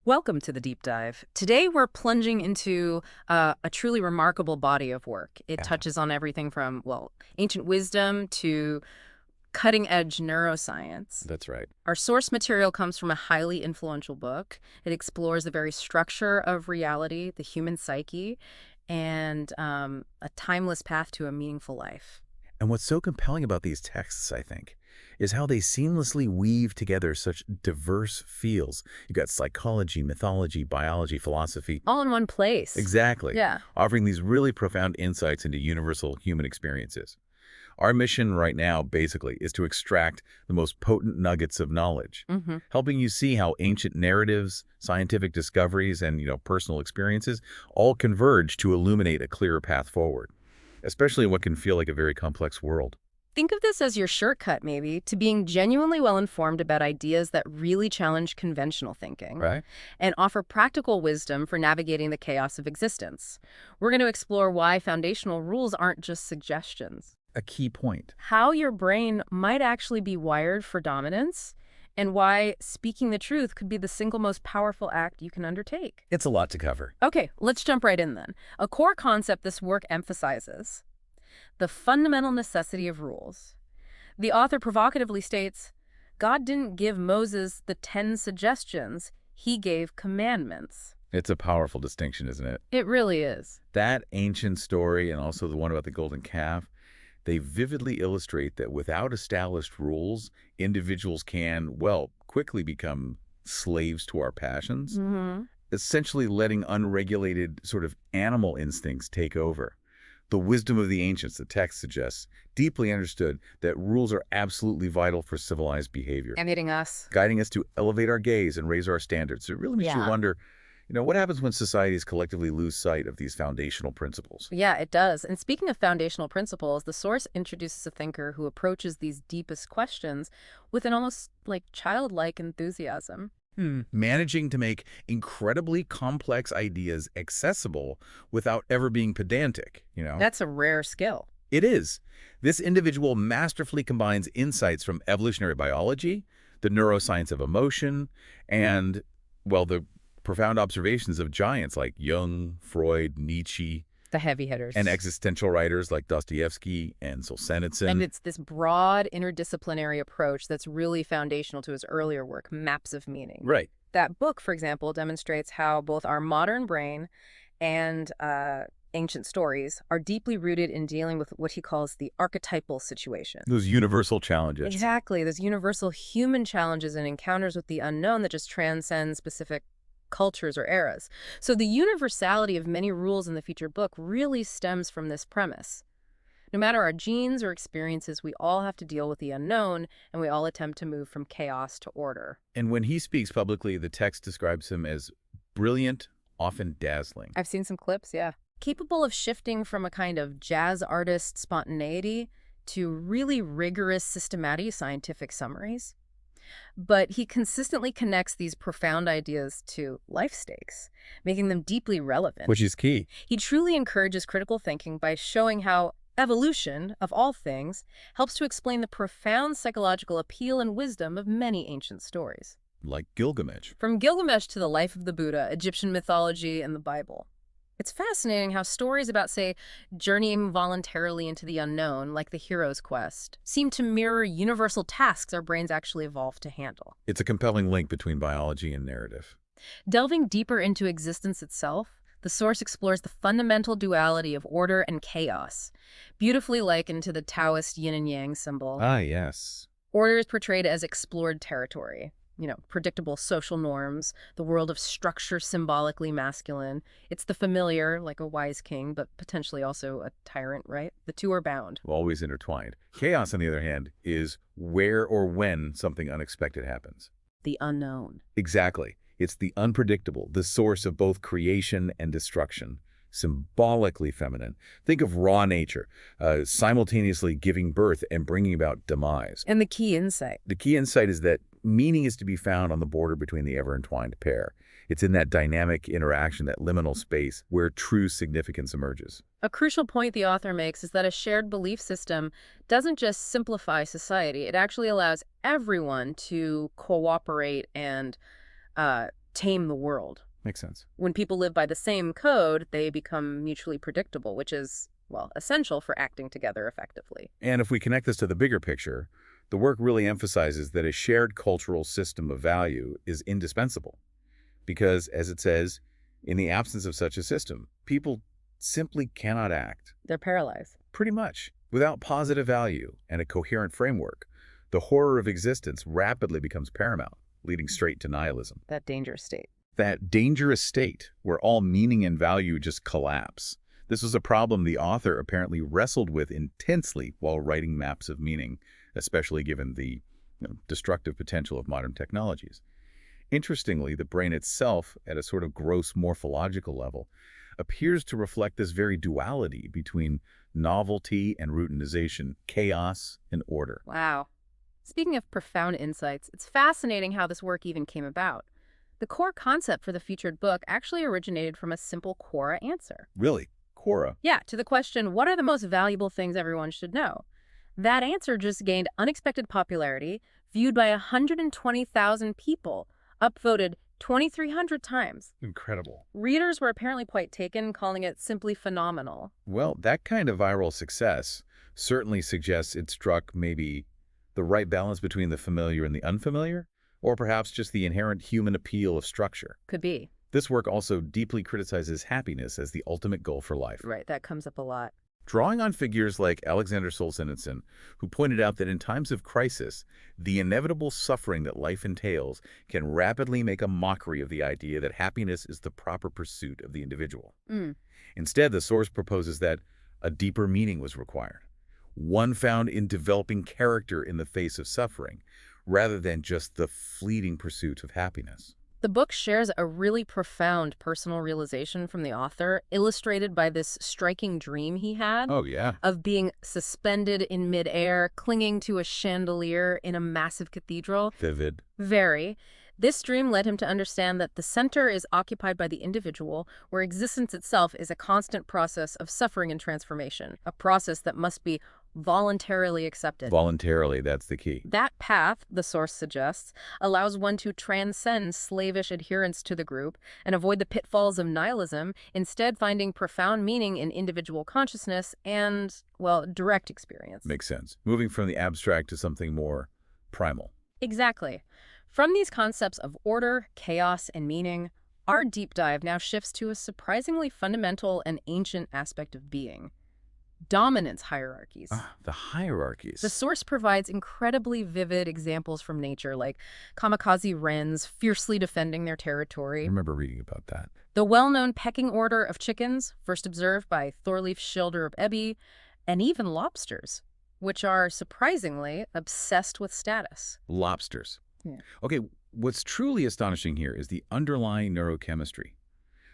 Welcome to the deep dive. Today we're plunging into a truly remarkable body of work. It Yeah, touches on everything from, well, ancient wisdom to cutting edge neuroscience. that's right. Our source material comes from a highly influential book. It explores the very structure of reality, the human psyche, and a timeless path to a meaningful life. And what's so compelling about these texts, I think, is how they seamlessly weave together such diverse fields. You've got psychology, mythology, biology, philosophy. All in one place. Exactly. Yeah. Offering these really profound insights into universal human experiences. Our mission right now, basically, is to extract the most potent nuggets of knowledge, hmm helping you see how ancient narratives, scientific discoveries, and, personal experiences all converge to illuminate a clearer path forward, especially in what can feel like a very complex world. Think of this as your shortcut, maybe, to being genuinely well-informed about ideas that really challenge conventional thinking Right? and offer practical wisdom for navigating the chaos of existence. We're going to explore why foundational rules aren't just suggestions, A key point. how your brain might actually be wired for dominance, and why speaking the truth could be the single most powerful act you can undertake. It's a lot to cover. Okay, let's jump right in then. A core concept this work emphasizes: the fundamental necessity of rules. The author provocatively states, God didn't give Moses the 10 suggestions, he gave commandments. It's a powerful distinction, isn't it? It really is. That ancient story and also the one about the golden calf, they vividly illustrate that without established rules, individuals can, well, quickly become slaves to our passions, hmm essentially letting unregulated sort of animal instincts take over. The wisdom of the ancients, the text suggests, deeply understood that rules are absolutely vital for civilized behavior, And hitting us. guiding us to elevate our gaze and raise our standards. So it really makes you Yeah. wonder, what happens when societies collectively lose sight of these foundational principles? Yeah, it does. And speaking of foundational principles, the source introduces a thinker who approaches these deepest questions with an almost like childlike enthusiasm. Managing to make incredibly complex ideas accessible without ever being pedantic. That's a rare skill. It is. This individual masterfully combines insights from evolutionary biology, the neuroscience of emotion, and, well, the profound observations of giants like Jung, Freud, Nietzsche, The heavy hitters. and existential writers like Dostoevsky and Solzhenitsyn. And it's this broad interdisciplinary approach that's really foundational to his earlier work, Maps of Meaning. Right. That book, for example, demonstrates how both our modern brain and ancient stories are deeply rooted in dealing with what he calls the archetypal situation. Those universal challenges. Exactly, those universal human challenges and encounters with the unknown that just transcend specific cultures or eras. So the universality of many rules in the featured book really stems from this premise. No matter our genes or experiences, we all have to deal with the unknown, and we all attempt to move from chaos to order. And when he speaks publicly, the text describes him as brilliant, often dazzling. I've seen some clips, yeah. Capable of shifting from a kind of jazz artist spontaneity to really rigorous, systematic scientific summaries. But he consistently connects these profound ideas to life stakes, making them deeply relevant. Which is key. He truly encourages critical thinking by showing how evolution, of all things, helps to explain the profound psychological appeal and wisdom of many ancient stories. Like Gilgamesh. From Gilgamesh to the life of the Buddha, Egyptian mythology, and the Bible. It's fascinating how stories about, say, journeying voluntarily into the unknown, like the hero's quest, seem to mirror universal tasks our brains actually evolved to handle. It's a compelling link between biology and narrative. Delving deeper into existence itself, the source explores the fundamental duality of order and chaos, beautifully likened to the Taoist yin and yang symbol. Ah, yes. Order is portrayed as explored territory. Predictable social norms, the world of structure symbolically masculine. It's the familiar, like a wise king, but potentially also a tyrant, right? The two are bound. Always intertwined. Chaos, on the other hand, is where or when something unexpected happens. The unknown. Exactly. It's the unpredictable, the source of both creation and destruction. Symbolically feminine. Think of raw nature, simultaneously giving birth and bringing about demise. And the key insight. The key insight is that meaning is to be found on the border between the ever-entwined pair. It's in that dynamic interaction, that liminal space, where true significance emerges. A crucial point the author makes is that a shared belief system doesn't just simplify society, it actually allows everyone to cooperate and tame the world. Makes sense. When people live by the same code, they become mutually predictable, which is, well, essential for acting together effectively. And if we connect this to the bigger picture, the work really emphasizes that a shared cultural system of value is indispensable. Because, as it says, in the absence of such a system, people simply cannot act. They're paralyzed. Pretty much. Without positive value and a coherent framework, the horror of existence rapidly becomes paramount, leading straight to nihilism. That dangerous state. That dangerous state where all meaning and value just collapse. This was a problem the author apparently wrestled with intensely while writing Maps of Meaning, especially given the destructive potential of modern technologies. Interestingly, the brain itself, at a sort of gross morphological level, appears to reflect this very duality between novelty and routinization, chaos and order. Wow. Speaking of profound insights, it's fascinating how this work even came about. The core concept for the featured book actually originated from a simple Quora answer. Really? Quora? Yeah, to the question, what are the most valuable things everyone should know? That answer just gained unexpected popularity, viewed by 120,000 people, upvoted 2,300 times. Incredible. Readers were apparently quite taken, calling it simply phenomenal. Well, that kind of viral success certainly suggests it struck maybe the right balance between the familiar and the unfamiliar, or perhaps just the inherent human appeal of structure. Could be. This work also deeply criticizes happiness as the ultimate goal for life. Right, that comes up a lot. Drawing on figures like Alexander Solzhenitsyn, who pointed out that in times of crisis, the inevitable suffering that life entails can rapidly make a mockery of the idea that happiness is the proper pursuit of the individual. Instead, the source proposes that a deeper meaning was required, one found in developing character in the face of suffering, rather than just the fleeting pursuit of happiness. The book shares a really profound personal realization from the author, illustrated by this striking dream he had Oh, yeah. of being suspended in midair, clinging to a chandelier in a massive cathedral. Vivid. Very. This dream led him to understand that the center is occupied by the individual, where existence itself is a constant process of suffering and transformation, a process that must be voluntarily accepted. Voluntarily, that's the key. That path, the source suggests, allows one to transcend slavish adherence to the group and avoid the pitfalls of nihilism, instead finding profound meaning in individual consciousness and, well, direct experience. Makes sense. Moving from the abstract to something more primal. Exactly. From these concepts of order, chaos, and meaning, our deep dive now shifts to a surprisingly fundamental and ancient aspect of being: dominance hierarchies. The hierarchies. The source provides incredibly vivid examples from nature, like kamikaze wrens fiercely defending their territory. I remember reading about that. The well-known pecking order of chickens, first observed by Thorleif Schilder of Ebbe, and even lobsters, which are surprisingly obsessed with status. Lobsters. Yeah. Okay, what's truly astonishing here is the underlying neurochemistry.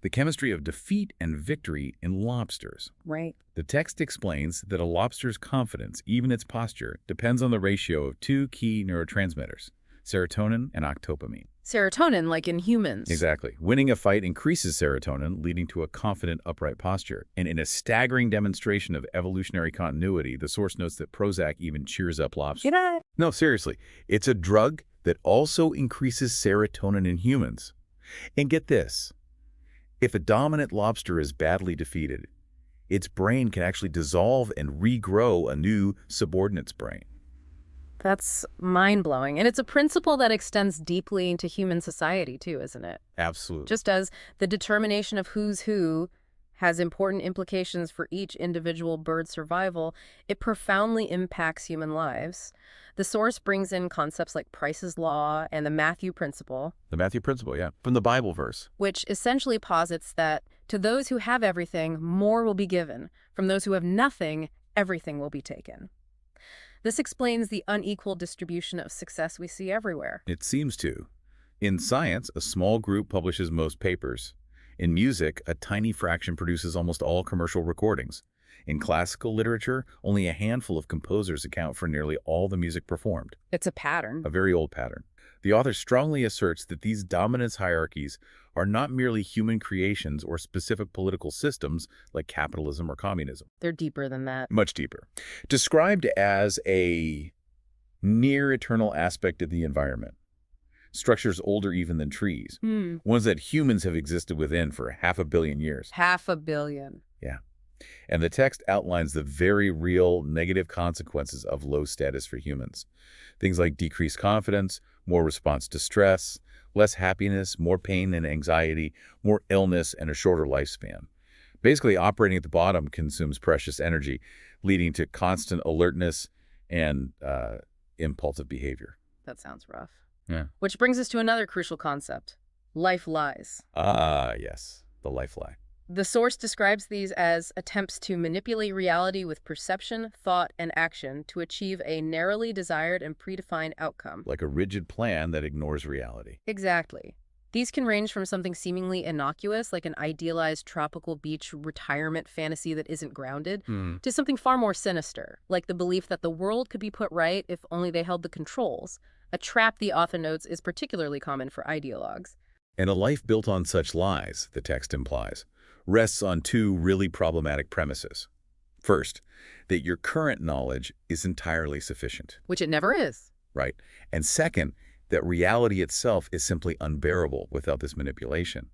The chemistry of defeat and victory in lobsters. Right. The text explains that a lobster's confidence, even its posture, depends on the ratio of two key neurotransmitters, serotonin and octopamine. Serotonin, like in humans. Exactly. Winning a fight increases serotonin, leading to a confident, upright posture. And in a staggering demonstration of evolutionary continuity, the source notes that Prozac even cheers up lobsters. No, seriously. It's a drug that also increases serotonin in humans. And get this. If a dominant lobster is badly defeated, its brain can actually dissolve and regrow a new subordinate's brain. That's mind-blowing. And it's a principle that extends deeply into human society, too, isn't it? Absolutely. Just as the determination of who's who has important implications for each individual bird's survival, it profoundly impacts human lives. The source brings in concepts like Price's Law and the Matthew Principle. The Matthew Principle, yeah. From the Bible verse. Which essentially posits that to those who have everything, more will be given. From those who have nothing, everything will be taken. This explains the unequal distribution of success we see everywhere. It seems to. In science, a small group publishes most papers. In music, a tiny fraction produces almost all commercial recordings. In classical literature, only a handful of composers account for nearly all the music performed. It's a pattern. A very old pattern. The author strongly asserts that these dominance hierarchies are not merely human creations or specific political systems like capitalism or communism. They're deeper than that. Much deeper. Described as a near-eternal aspect of the environment. structures older even than trees, ones that humans have existed within for 500 million years. 500 million. Yeah. And the text outlines the very real negative consequences of low status for humans. Things like decreased confidence, more response to stress, less happiness, more pain and anxiety, more illness, and a shorter lifespan. Basically, operating at the bottom consumes precious energy, leading to constant alertness and impulsive behavior. That sounds rough. Yeah. Which brings us to another crucial concept: life lies. Ah, yes, the life lie. The source describes these as attempts to manipulate reality with perception, thought, and action to achieve a narrowly desired and predefined outcome. Like a rigid plan that ignores reality. Exactly. These can range from something seemingly innocuous, like an idealized tropical beach retirement fantasy that isn't grounded, to something far more sinister, like the belief that the world could be put right if only they held the controls, a trap the author notes is particularly common for ideologues. And a life built on such lies, the text implies, rests on two really problematic premises. First, that your current knowledge is entirely sufficient, Which it never is. right? And second, that reality itself is simply unbearable without this manipulation.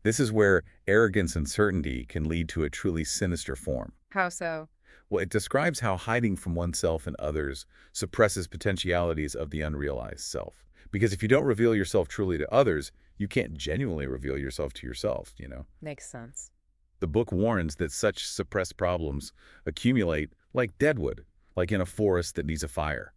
This is where arrogance and certainty can lead to a truly sinister form. How so? Well, it describes how hiding from oneself and others suppresses potentialities of the unrealized self. Because if you don't reveal yourself truly to others, you can't genuinely reveal yourself to yourself, Makes sense. The book warns that such suppressed problems accumulate like deadwood, like in a forest that needs a fire.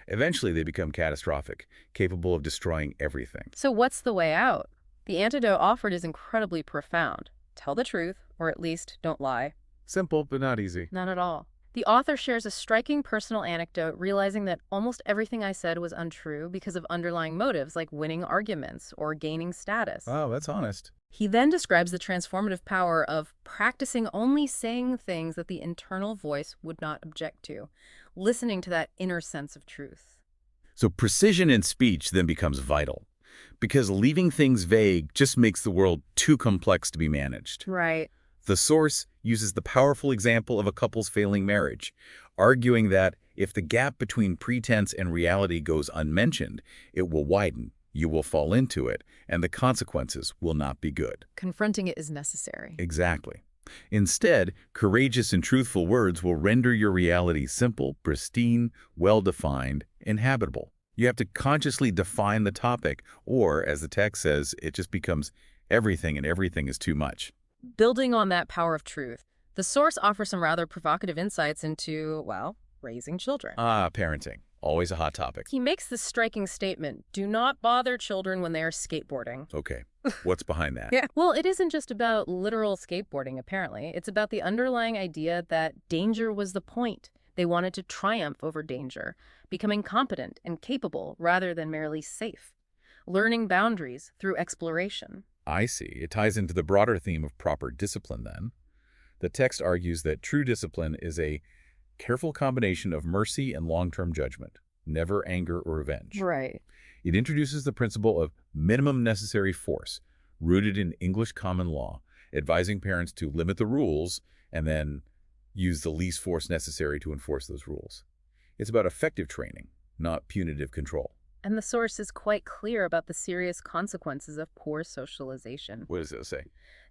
Eventually, they become catastrophic, capable of destroying everything. So what's the way out? The antidote offered is incredibly profound. Tell the truth, or at least don't lie. Simple, but not easy. Not at all. The author shares a striking personal anecdote, realizing that almost everything I said was untrue because of underlying motives like winning arguments or gaining status. Oh, that's honest. He then describes the transformative power of practicing only saying things that the internal voice would not object to, listening to that inner sense of truth. So precision in speech then becomes vital, because leaving things vague just makes the world too complex to be managed. Right. The source uses the powerful example of a couple's failing marriage, arguing that if the gap between pretense and reality goes unmentioned, it will widen, you will fall into it, and the consequences will not be good. Confronting it is necessary. Exactly. Instead, courageous and truthful words will render your reality simple, pristine, well-defined, and habitable. You have to consciously define the topic, or, as the text says, it just becomes everything and everything is too much. Building on that power of truth, the source offers some rather provocative insights into, well, raising children. Parenting. Always a hot topic. He makes this striking statement: do not bother children when they are skateboarding. Okay. What's behind that? Yeah. Well, it isn't just about literal skateboarding, apparently. It's about the underlying idea that danger was the point. They wanted to triumph over danger, becoming competent and capable rather than merely safe. Learning boundaries through exploration. I see. It ties into the broader theme of proper discipline, then. The text argues that true discipline is a careful combination of mercy and long-term judgment, never anger or revenge. Right. It introduces the principle of minimum necessary force, rooted in English common law, advising parents to limit the rules and then use the least force necessary to enforce those rules. It's about effective training, not punitive control. And the source is quite clear about the serious consequences of poor socialization. What does it say?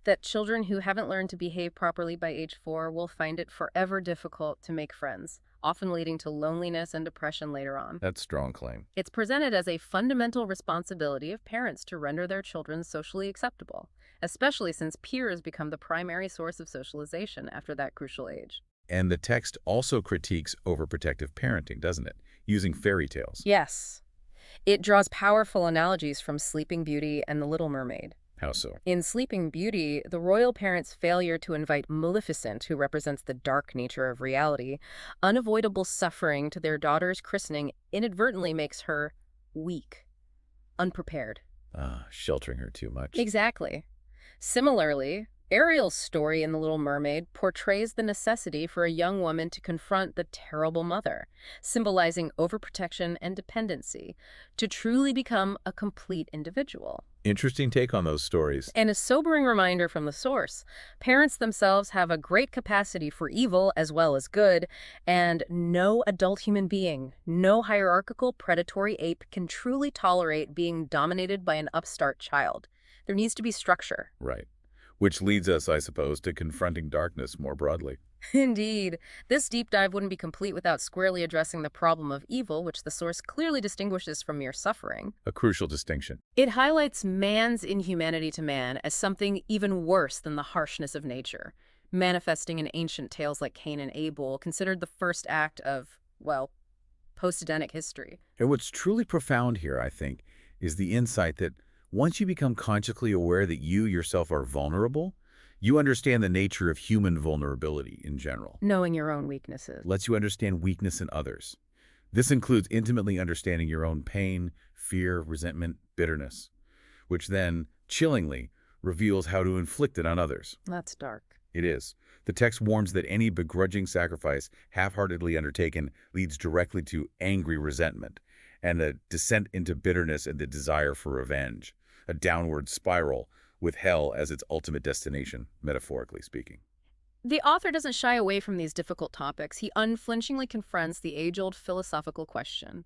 That children who haven't learned to behave properly by age 4 will find it forever difficult to make friends, often leading to loneliness and depression later on. That's a strong claim. It's presented as a fundamental responsibility of parents to render their children socially acceptable, especially since peers become the primary source of socialization after that crucial age. And the text also critiques overprotective parenting, doesn't it? Using fairy tales. Yes. It draws powerful analogies from Sleeping Beauty and The Little Mermaid. How so? In Sleeping Beauty, the royal parents' failure to invite Maleficent, who represents the dark nature of reality, unavoidable suffering to their daughter's christening inadvertently makes her weak, unprepared. Sheltering her too much. Exactly. Similarly, Ariel's story in The Little Mermaid portrays the necessity for a young woman to confront the terrible mother, symbolizing overprotection and dependency, to truly become a complete individual. Interesting take on those stories. And a sobering reminder from the source. Parents themselves have a great capacity for evil as well as good, and no adult human being, no hierarchical predatory ape can truly tolerate being dominated by an upstart child. There needs to be structure. Right. Which leads us, I suppose, to confronting darkness more broadly. Indeed. This deep dive wouldn't be complete without squarely addressing the problem of evil, which the source clearly distinguishes from mere suffering. A crucial distinction. It highlights man's inhumanity to man as something even worse than the harshness of nature, manifesting in ancient tales like Cain and Abel, considered the first act of, well, post-Edenic history. And what's truly profound here, I think, is the insight that once you become consciously aware that you yourself are vulnerable, you understand the nature of human vulnerability in general. Knowing your own weaknesses. Lets you understand weakness in others. This includes intimately understanding your own pain, fear, resentment, bitterness, which then, chillingly, reveals how to inflict it on others. That's dark. It is. The text warns that any begrudging sacrifice half-heartedly undertaken leads directly to angry resentment and a descent into bitterness and the desire for revenge, a downward spiral with hell as its ultimate destination, metaphorically speaking. The author doesn't shy away from these difficult topics. He unflinchingly confronts the age-old philosophical question: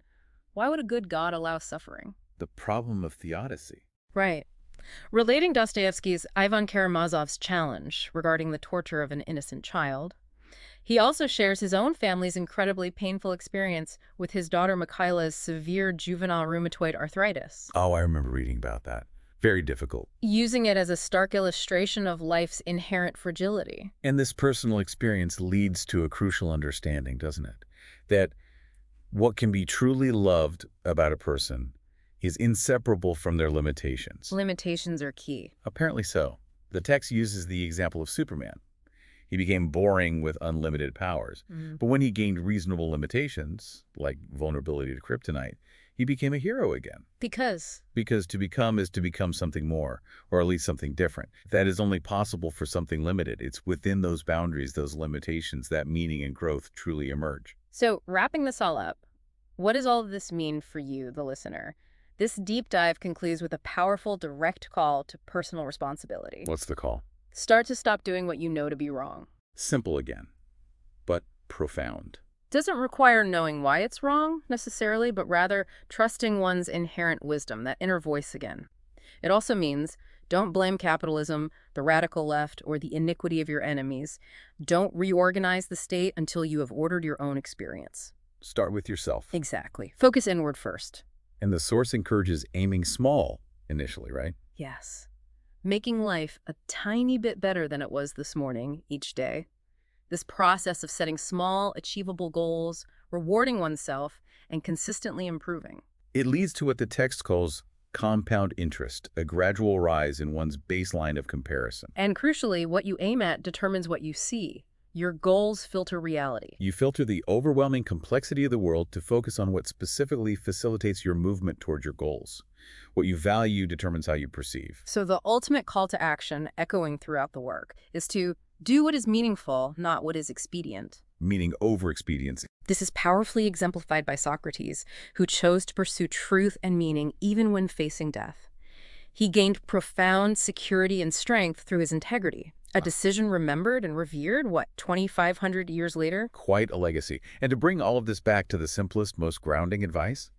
why would a good God allow suffering? The problem of theodicy. Right. Relating Dostoevsky's Ivan Karamazov's challenge regarding the torture of an innocent child, he also shares his own family's incredibly painful experience with his daughter Mikhaila's severe juvenile rheumatoid arthritis. Oh, I remember reading about that. Very difficult. Using it as a stark illustration of life's inherent fragility. And this personal experience leads to a crucial understanding, doesn't it? That what can be truly loved about a person is inseparable from their limitations. Limitations are key. Apparently so. The text uses the example of Superman. He became boring with unlimited powers. But when he gained reasonable limitations, like vulnerability to kryptonite, he became a hero again. Because to become is to become something more, or at least something different. That is only possible for something limited. It's within those boundaries, those limitations, that meaning and growth truly emerge. So, wrapping this all up, what does all of this mean for you, the listener? This deep dive concludes with a powerful, direct call to personal responsibility. What's the call? Start to stop doing what you know to be wrong. Simple again, but profound. Doesn't require knowing why it's wrong, necessarily, but rather trusting one's inherent wisdom, that inner voice again. It also means don't blame capitalism, the radical left, or the iniquity of your enemies. Don't reorganize the state until you have ordered your own experience. Start with yourself. Exactly. Focus inward first. And the source encourages aiming small initially, right? Yes. Making life a tiny bit better than it was this morning, each day. This process of setting small, achievable goals, rewarding oneself, and consistently improving. It leads to what the text calls compound interest, a gradual rise in one's baseline of comparison. And crucially, what you aim at determines what you see. Your goals filter reality. You filter the overwhelming complexity of the world to focus on what specifically facilitates your movement toward your goals. What you value determines how you perceive. So the ultimate call to action, echoing throughout the work, is to do what is meaningful, not what is expedient. Meaning over expediency. This is powerfully exemplified by Socrates, who chose to pursue truth and meaning even when facing death. He gained profound security and strength through his integrity. A decision remembered and revered, 2,500 years later? Quite a legacy. And to bring all of this back to the simplest, most grounding advice,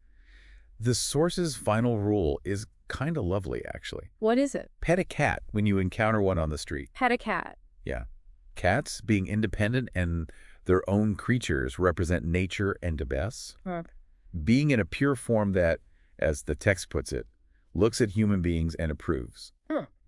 the source's final rule is kind of lovely, actually. What is it? Pet a cat when you encounter one on the street. Pet a cat. Yeah. Cats, being independent and their own creatures, represent nature and Debes. Being in a pure form that, as the text puts it, looks at human beings and approves.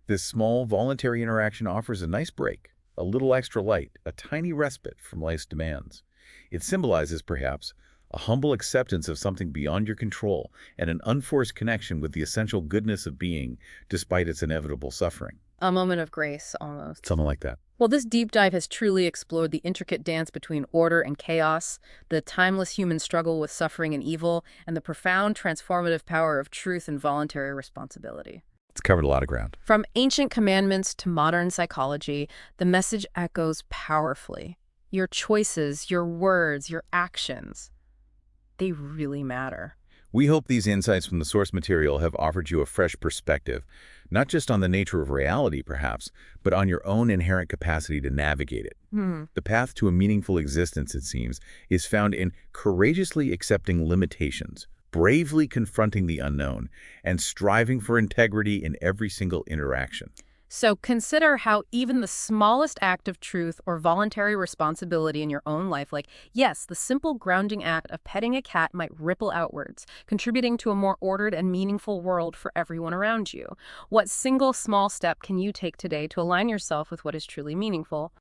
This small, voluntary interaction offers a nice break, a little extra light, a tiny respite from life's demands. It symbolizes, perhaps, a humble acceptance of something beyond your control and an unforced connection with the essential goodness of being, despite its inevitable suffering. A moment of grace, almost. Something like that. Well, this deep dive has truly explored the intricate dance between order and chaos, the timeless human struggle with suffering and evil, and the profound transformative power of truth and voluntary responsibility. It's covered a lot of ground. From ancient commandments to modern psychology, the message echoes powerfully. Your choices, your words, your actions, they really matter. We hope these insights from the source material have offered you a fresh perspective, not just on the nature of reality, perhaps, but on your own inherent capacity to navigate it. Hmm. The path to a meaningful existence, it seems, is found in courageously accepting limitations, bravely confronting the unknown, and striving for integrity in every single interaction. So consider how even the smallest act of truth or voluntary responsibility in your own life, like, yes, the simple grounding act of petting a cat might ripple outwards, contributing to a more ordered and meaningful world for everyone around you. What single small step can you take today to align yourself with what is truly meaningful?